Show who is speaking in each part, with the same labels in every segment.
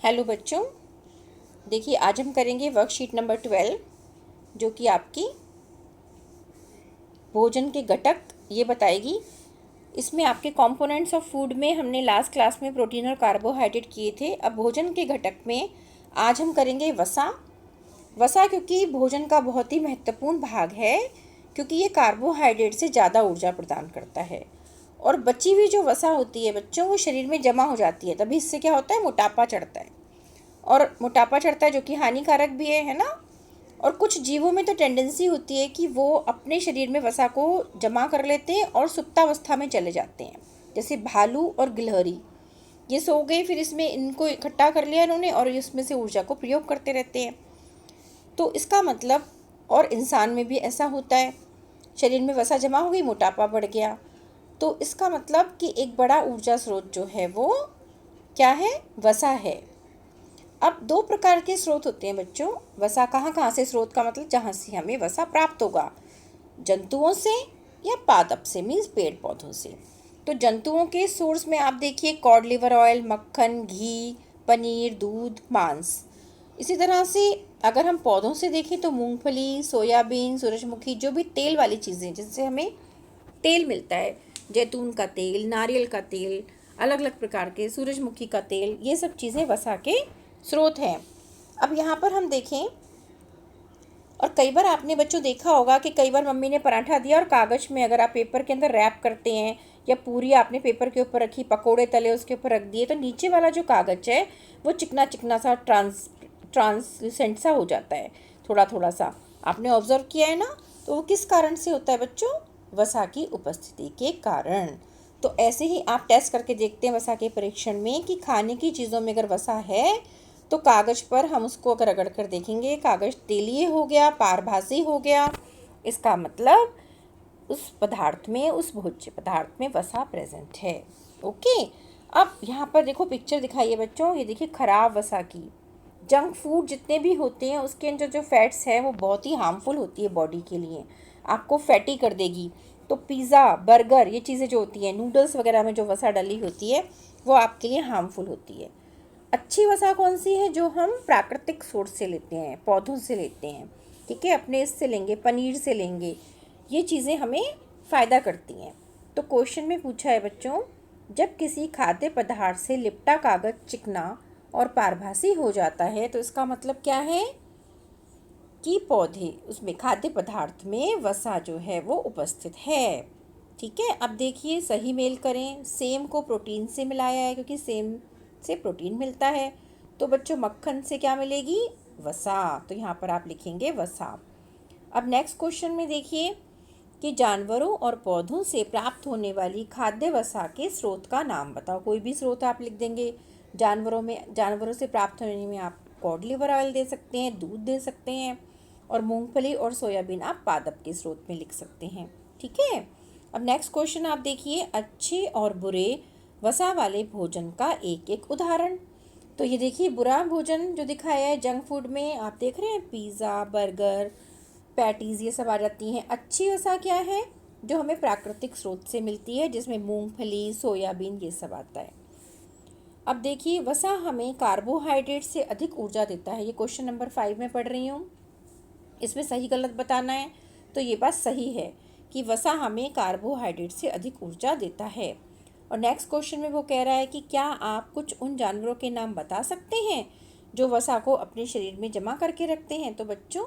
Speaker 1: Hello बच्चों, देखिए आज हम करेंगे वर्कशीट नंबर 12 जो कि आपकी भोजन के घटक ये बताएगी। इसमें आपके कंपोनेंट्स ऑफ फूड में हमने लास्ट क्लास में प्रोटीन और कार्बोहाइड्रेट किए थे। अब भोजन के घटक में आज हम करेंगे वसा। वसा क्योंकि भोजन का बहुत ही महत्वपूर्ण भाग है, क्योंकि ये कार्बोहाइड्रेट से ज़्यादा ऊर्जा प्रदान करता है और बची हुई जो वसा होती है बच्चों, वो शरीर में जमा हो जाती है। तभी इससे क्या होता है, मोटापा चढ़ता है और मोटापा चढ़ता है जो कि हानिकारक भी है ना। और कुछ जीवों में तो टेंडेंसी होती है कि वो अपने शरीर में वसा को जमा कर लेते हैं और सुप्तावस्था में चले जाते हैं, जैसे भालू और गिलहरी। ये सो गए, फिर इसमें इनको इकट्ठा कर लिया इन्होंने और इसमें से ऊर्जा को प्रयोग करते रहते हैं। तो इसका मतलब, और इंसान में भी ऐसा होता है, शरीर में वसा जमा हो गई, मोटापा बढ़ गया। तो इसका मतलब कि एक बड़ा ऊर्जा स्रोत जो है वो क्या है, वसा है। अब दो प्रकार के स्रोत होते हैं बच्चों। वसा कहाँ कहाँ से, स्रोत का मतलब जहाँ से हमें वसा प्राप्त होगा, जंतुओं से या पादप से, मीन्स पेड़ पौधों से। तो जंतुओं के सोर्स में आप देखिए कॉड लिवर ऑयल, मक्खन, घी, पनीर, दूध, मांस। इसी तरह से अगर हम पौधों से देखें तो मूंगफली, सोयाबीन, सूरजमुखी, जो भी तेल वाली चीज़ें जिससे हमें तेल मिलता है, जैतून का तेल, नारियल का तेल, अलग अलग प्रकार के सूरजमुखी का तेल, ये सब चीज़ें वसा के स्रोत हैं। अब यहाँ पर हम देखें, और कई बार आपने बच्चों देखा होगा कि कई बार मम्मी ने पराठा दिया और कागज़ में अगर आप पेपर के अंदर रैप करते हैं या पूरी आपने पेपर के ऊपर रखी, पकोड़े तले उसके ऊपर रख दिए, तो नीचे वाला जो कागज़ है वो चिकना चिकना सा ट्रांसलूसेंट सा हो जाता है, थोड़ा थोड़ा सा। आपने ऑब्जर्व किया है ना। तो वो किस कारण से होता है बच्चों, वसा की उपस्थिति के कारण। तो ऐसे ही आप टेस्ट करके देखते हैं वसा के परीक्षण में कि खाने की चीज़ों में अगर वसा है तो कागज़ पर हम उसको अगर रगड़ कर देखेंगे, कागज़ तेलीय हो गया, पारभासी हो गया, इसका मतलब उस पदार्थ में, उस भोज्य पदार्थ में वसा प्रेजेंट है। ओके। अब यहाँ पर देखो पिक्चर दिखाइए बच्चों, ये देखिए खराब वसा की। जंक फूड जितने भी होते हैं उसके अंदर जो फैट्स है वो बहुत ही हार्मफुल होती है बॉडी के लिए, आपको फैटी कर देगी। तो पिज़्ज़ा, बर्गर, ये चीज़ें जो होती हैं, नूडल्स वगैरह में जो वसा डली होती है वो आपके लिए हार्मफुल होती है। अच्छी वसा कौन सी है, जो हम प्राकृतिक सोर्स से लेते हैं, पौधों से लेते हैं, ठीक है, अपने इससे लेंगे, पनीर से लेंगे, ये चीज़ें हमें फ़ायदा करती हैं। तो क्वेश्चन में पूछा है बच्चों, जब किसी खाद्य पदार्थ से लिपटा कागज़ चिकना और पारभासी हो जाता है तो इसका मतलब क्या है कि पौधे, उसमें खाद्य पदार्थ में वसा जो है वो उपस्थित है। ठीक है। अब देखिए सही मेल करें, सेम को प्रोटीन से मिलाया है क्योंकि सेम से प्रोटीन मिलता है। तो बच्चों मक्खन से क्या मिलेगी, वसा। तो यहाँ पर आप लिखेंगे वसा। अब नेक्स्ट क्वेश्चन में देखिए कि जानवरों और पौधों से प्राप्त होने वाली खाद्य वसा के स्रोत का नाम बताओ। कोई भी स्रोत आप लिख देंगे। जानवरों से प्राप्त होने में आप कॉड लिवर ऑयल दे सकते हैं, दूध दे सकते हैं, और मूंगफली और सोयाबीन आप पादप के स्रोत में लिख सकते हैं। ठीक है। अब नेक्स्ट क्वेश्चन आप देखिए, अच्छे और बुरे वसा वाले भोजन का एक एक उदाहरण। तो ये देखिए बुरा भोजन जो दिखाया है जंक फूड में, आप देख रहे हैं पिज़्ज़ा, बर्गर, पैटीज़, ये सब आ जाती हैं। अच्छी वसा क्या है, जो हमें प्राकृतिक स्रोत से मिलती है, जिसमें मूंगफली, सोयाबीन, ये सब आता है। अब देखिए वसा हमें कार्बोहाइड्रेट से अधिक ऊर्जा देता है। ये क्वेश्चन नंबर 5 में पढ़ रही हूँ, इसमें सही गलत बताना है। तो ये बात सही है कि वसा हमें कार्बोहाइड्रेट से अधिक ऊर्जा देता है। और नेक्स्ट क्वेश्चन में वो कह रहा है कि क्या आप कुछ उन जानवरों के नाम बता सकते हैं जो वसा को अपने शरीर में जमा करके रखते हैं। तो बच्चों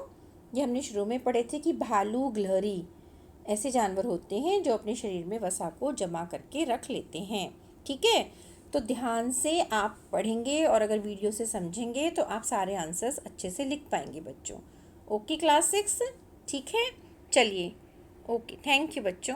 Speaker 1: ये हमने शुरू में पढ़े थे कि भालू, गिलहरी ऐसे जानवर होते हैं जो अपने शरीर में वसा को जमा करके रख लेते हैं। ठीक है। तो ध्यान से आप पढ़ेंगे और अगर वीडियो से समझेंगे तो आप सारे आंसर्स अच्छे से लिख पाएंगे बच्चों। ओके क्लास 6, ठीक है, चलिए, ओके, थैंक यू बच्चों।